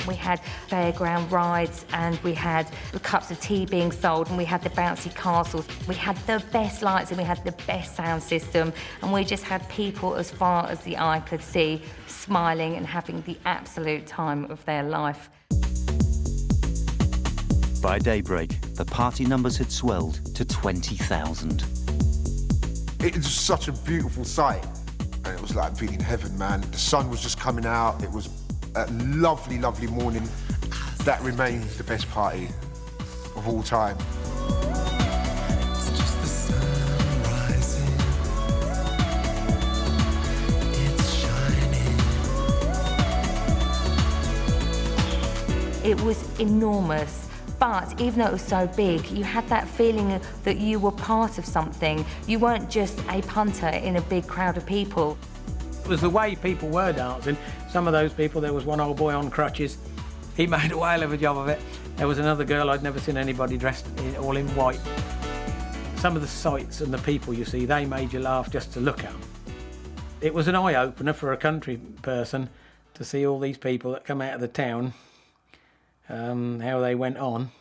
We had fairground rides and we had the cups of tea being sold and we had the bouncy castles. We had the best lights and we had the best sound system, and we just had people as far as the eye could see smiling and having the absolute time of their life. By daybreak, the party numbers had swelled to 20,000. It was such a beautiful sight, and it was like being in heaven, man. The sun was just coming out. It was a lovely, lovely morning. That remains the best party of all time. It was enormous, but even though it was so big, you had that feeling that you were part of something. You weren't just a punter in a big crowd of people. It was the way people were dancing. Some of those people, there was one old boy on crutches. He made a whale of a job of it. There was another girl, I'd never seen anybody dressed all in white. Some of the sights and the people you see, they made you laugh just to look at them. It was an eye-opener for a country person to see all these people that come out of the town, how they went on.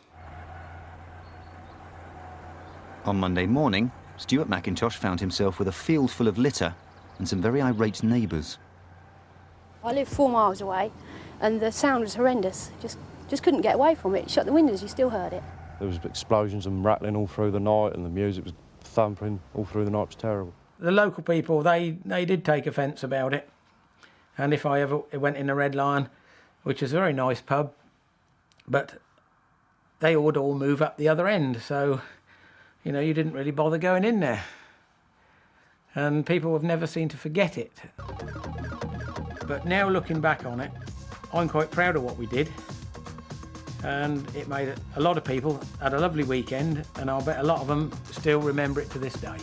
On Monday morning, Stuart McIntosh found himself with a field full of litter and some very irate neighbours. I live 4 miles away and the sound was horrendous. Just couldn't get away from it. Shut the windows, you still heard it. There was explosions and rattling all through the night, and the music was thumping all through the night. It was terrible. The local people, they did take offence about it. And if I ever went in the Red Lion, which is a very nice pub, but they would all move up the other end, so, you know, you didn't really bother going in there. And people have never seemed to forget it. But now looking back on it, I'm quite proud of what we did. And it made a lot of people had a lovely weekend, and I'll bet a lot of them still remember it to this day.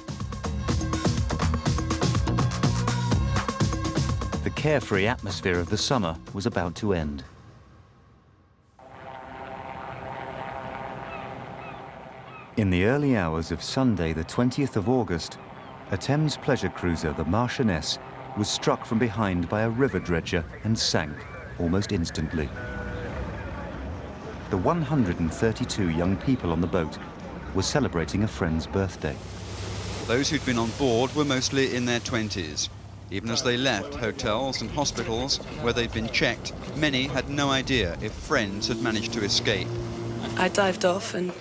The carefree atmosphere of the summer was about to end. In the early hours of Sunday, the 20th of August, a Thames pleasure cruiser, the Marchioness, was struck from behind by a river dredger and sank almost instantly. The 132 young people on the boat were celebrating a friend's birthday. Those who'd been on board were mostly in their 20s. Even as they left hotels and hospitals where they'd been checked, many had no idea if friends had managed to escape. I dived off and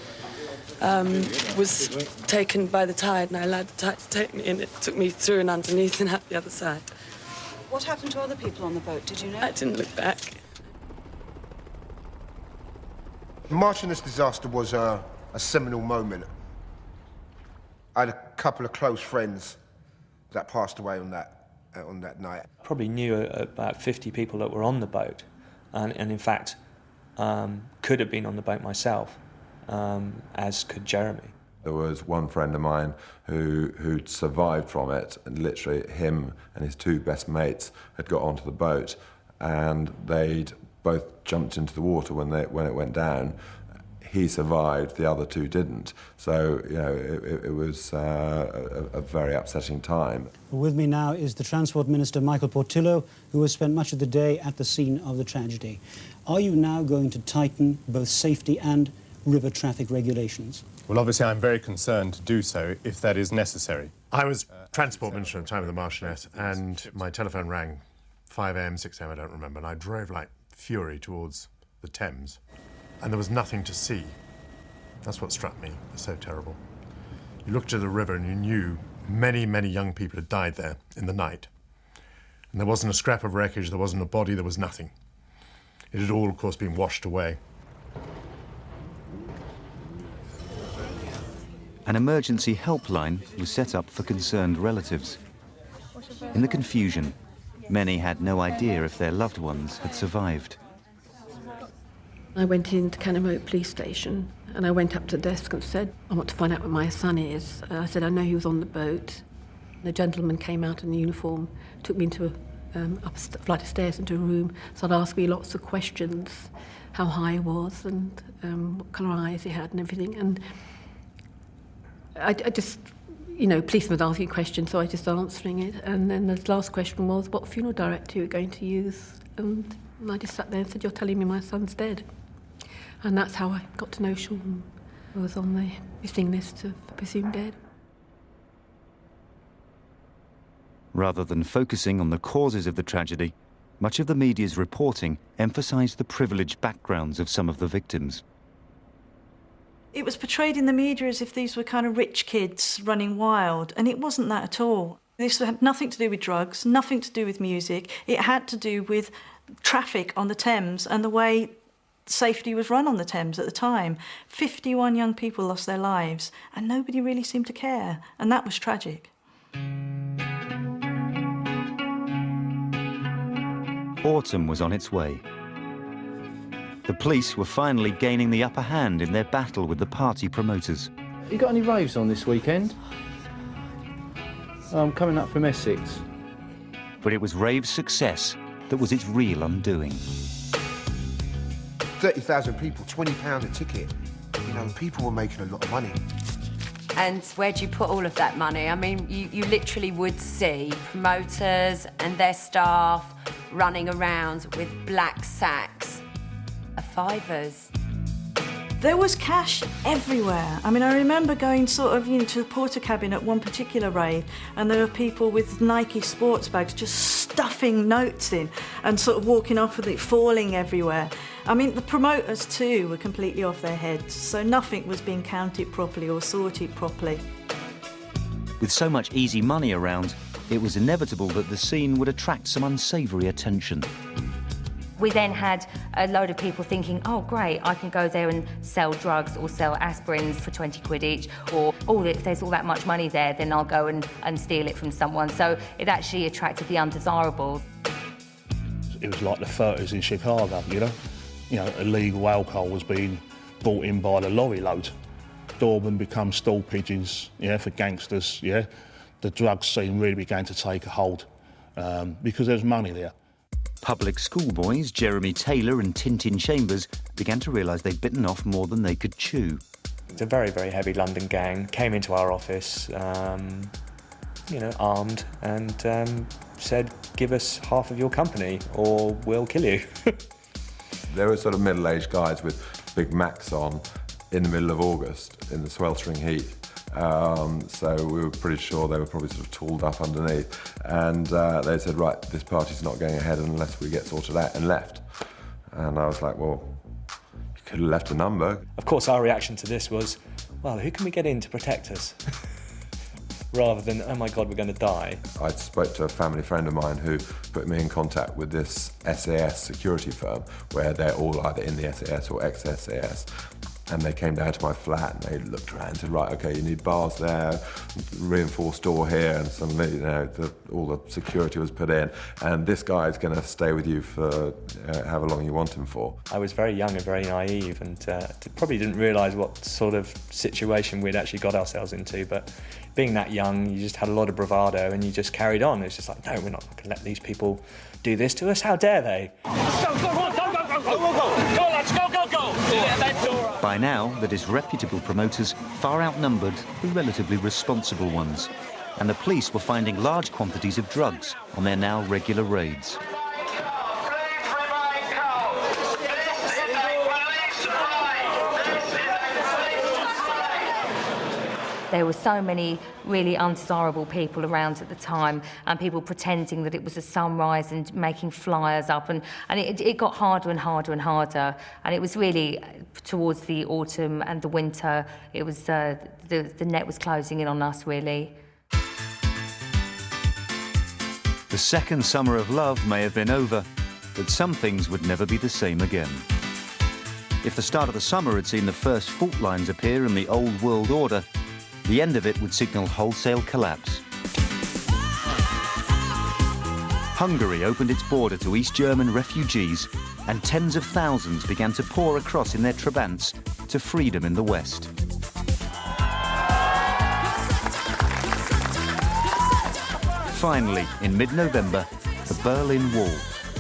was taken by the tide, and I allowed the tide to take me, and it took me through and underneath and out the other side. What happened to other people on the boat, did you know? I didn't look back. The Marchioness disaster was a seminal moment. I had a couple of close friends that passed away on that night. Probably knew about 50 people that were on the boat, and in fact could have been on the boat myself, as could Jeremy. There was one friend of mine who'd survived from it, and literally him and his 2 best mates had got onto the boat, and they'd both jumped into the water when it went down. He survived, the other 2 didn't. So, you know, it was a very upsetting time. With me now is the Transport Minister, Michael Portillo, who has spent much of the day at the scene of the tragedy. Are you now going to tighten both safety and river traffic regulations? Well, obviously, I'm very concerned to do so if that is necessary. I was Transport Minister at the time of the Marchioness, and my telephone rang 5 a.m., 6 a.m., I don't remember, and I drove like fury towards the Thames, and there was nothing to see. That's what struck me as so terrible. You looked at the river and you knew many, many young people had died there in the night. And there wasn't a scrap of wreckage, there wasn't a body, there was nothing. It had all, of course, been washed away. An emergency helpline was set up for concerned relatives. In the confusion, many had no idea if their loved ones had survived. I went into Cannon Road Police Station and I went up to the desk and said, I want to find out where my son is. I said, I know he was on the boat. The gentleman came out in uniform, took me into up a flight of stairs into a room, started asking me lots of questions, how high he was and what colour eyes he had and everything. And I just, you know, policeman was asking questions, so I just answering it. And then the last question was, what funeral director are you going to use? And I just sat there and said, you're telling me my son's dead. And that's how I got to know Sean. I was on the missing list of presumed dead. Rather than focusing on the causes of the tragedy, much of the media's reporting emphasised the privileged backgrounds of some of the victims. It was portrayed in the media as if these were kind of rich kids running wild, and it wasn't that at all. This had nothing to do with drugs, nothing to do with music. It had to do with traffic on the Thames and the way safety was run on the Thames at the time. 51 young people lost their lives, and nobody really seemed to care, and that was tragic. Autumn was on its way. The police were finally gaining the upper hand in their battle with the party promoters. You got any raves on this weekend? I'm coming up from Essex. But it was Rave's success that was its real undoing. 30,000 people, £20 a ticket. You know, people were making a lot of money. And where do you put all of that money? I mean, you literally would see promoters and their staff running around with black sacks of fivers. There was cash everywhere. I mean, I remember going sort of, you know, to the porter cabin at one particular rave, and there were people with Nike sports bags just stuffing notes in and sort of walking off with it falling everywhere. I mean, the promoters too were completely off their heads, so nothing was being counted properly or sorted properly. With so much easy money around, it was inevitable that the scene would attract some unsavoury attention. We then had a load of people thinking, oh great, I can go there and sell drugs or sell aspirins for 20 quid each, or oh, if there's all that much money there, then I'll go and steal it from someone. So it actually attracted the undesirables. It was like the 30s in Chicago, you know? You know, illegal alcohol was being brought in by the lorry load. Doormen become stool pigeons, yeah, for gangsters, yeah? The drug scene really began to take a hold because there's money there. Public schoolboys Jeremy Taylor and Tintin Chambers began to realise they'd bitten off more than they could chew. It's a very, very heavy London gang, came into our office, you know, armed, and said, give us half of your company or we'll kill you. There were sort of middle-aged guys with big Macs on in the middle of August in the sweltering heat. So we were pretty sure they were probably sort of tooled up underneath. And they said, right, this party's not going ahead unless we get sorted out, and left. And I was like, well, you could have left a number. Of course, our reaction to this was, well, who can we get in to protect us? Rather than, oh my God, we're going to die. I spoke to a family friend of mine who put me in contact with this SAS security firm where they're all either in the SAS or ex-SAS. And they came down to my flat and they looked around and said, right, okay, you need bars there, reinforced door here, and suddenly, you know, all the security was put in. And this guy's going to stay with you for however long you want him for. I was very young and very naive and probably didn't realise what sort of situation we'd actually got ourselves into. But being that young, you just had a lot of bravado and you just carried on. It's just like, no, we're not going to let these people do this to us. How dare they? Go, lads, go. By now, the disreputable promoters far outnumbered the relatively responsible ones, and the police were finding large quantities of drugs on their now regular raids. There were so many really undesirable people around at the time, and people pretending that it was a sunrise and making flyers up, and it got harder and harder and harder. And it was really towards the autumn and the winter, it was the net was closing in on us, really. The second summer of love may have been over, but some things would never be the same again. If the start of the summer had seen the first fault lines appear in the old world order, the end of it would signal wholesale collapse. Hungary opened its border to East German refugees, and tens of thousands began to pour across in their trabants to freedom in the West. Finally, in mid-November, the Berlin Wall,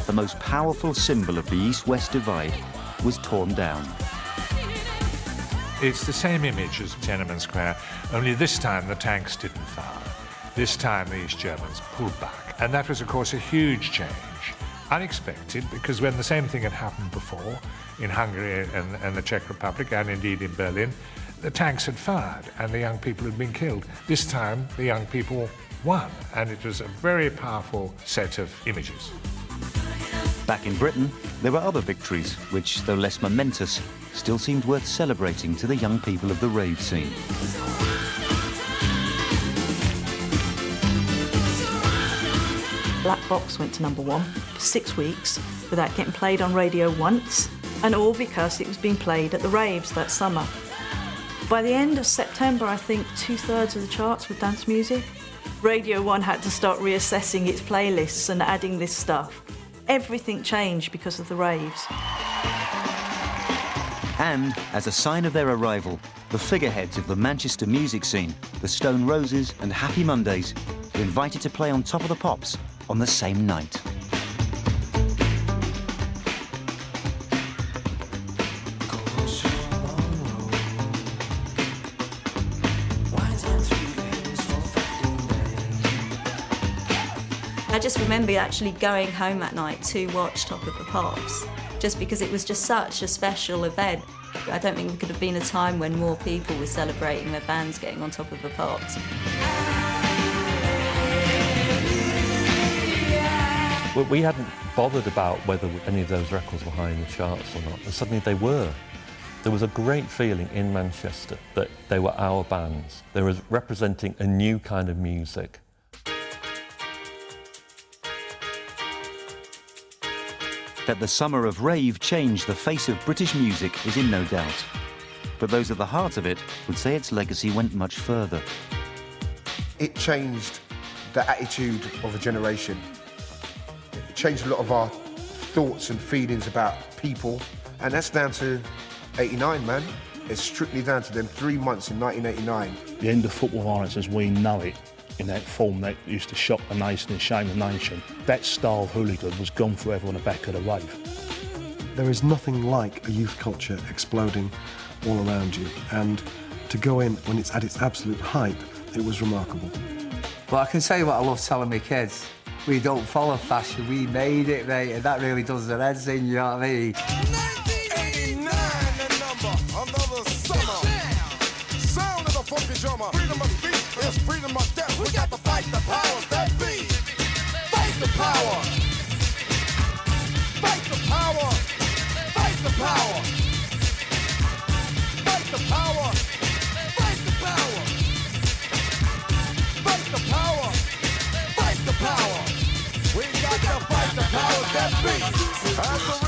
the most powerful symbol of the East-West divide, was torn down. It's the same image as Tiananmen Square, only this time the tanks didn't fire. This time the East Germans pulled back. And that was, of course, a huge change. Unexpected, because when the same thing had happened before, in Hungary and the Czech Republic, and indeed in Berlin, the tanks had fired and the young people had been killed. This time, the young people won, and it was a very powerful set of images. Back in Britain, there were other victories, which, though less momentous, still seemed worth celebrating to the young people of the rave scene. Black Box went to #1 for 6 weeks without getting played on radio once, and all because it was being played at the Raves that summer. By the end of September, I think 2/3 of the charts were dance music. Radio 1 had to start reassessing its playlists and adding this stuff. Everything changed because of the Raves. And, as a sign of their arrival, the figureheads of the Manchester music scene, the Stone Roses and Happy Mondays, were invited to play on Top of the Pops on the same night. I just remember actually going home that night to watch Top of the Pops, just because it was just such a special event. I don't think there could have been a time when more people were celebrating their bands getting on Top of the Pops. Well, we hadn't bothered about whether any of those records were high in the charts or not, and suddenly they were. There was a great feeling in Manchester that they were our bands. They were representing a new kind of music. That the Summer of Rave changed the face of British music is in no doubt. But those at the heart of it would say its legacy went much further. It changed the attitude of a generation. It changed a lot of our thoughts and feelings about people, and that's down to 89, man. It's strictly down to them 3 months in 1989. The end of football violence as we know it, in that form that used to shock the nation and shame the nation, that style of hooligan was gone forever on the back of the rave. There is nothing like a youth culture exploding all around you, and to go in when it's at its absolute height, it was remarkable. Well, I can tell you what I love telling my kids. We don't follow fashion, we made it, mate, and that really does their heads in, you know what I mean? 1989, the number, another summer. Sound of the funky drummer, freedom of speech. It's freedom of death. We got to fight the powers that be. Fight the power. Fight the power. Fight the power. Fight the power. Fight the power. Fight the power. Fight the power. We got to fight the powers that be.